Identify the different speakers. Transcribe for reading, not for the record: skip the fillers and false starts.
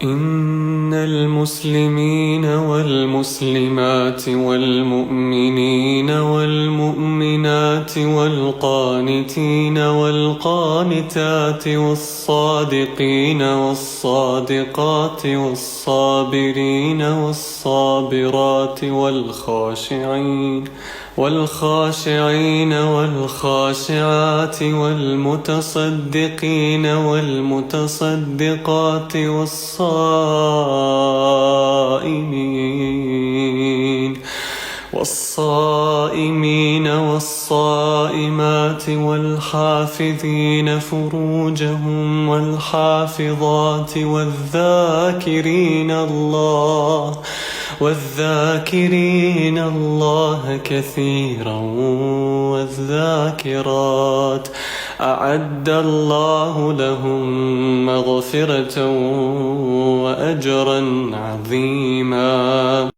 Speaker 1: إن المسلمين والمسلمات والمؤمنين والمؤمنات والقانتين والقانتات والصادقين والصادقات والصابرين والصابرات والخاشعين والخاشعات والمتصدقين والمتصدقات والصائمين والصائمات والحافظين فروجهم والحافظات والذاكرين الله كثيرا والذاكرات أعد الله لهم مغفرة وأجرا عظيما.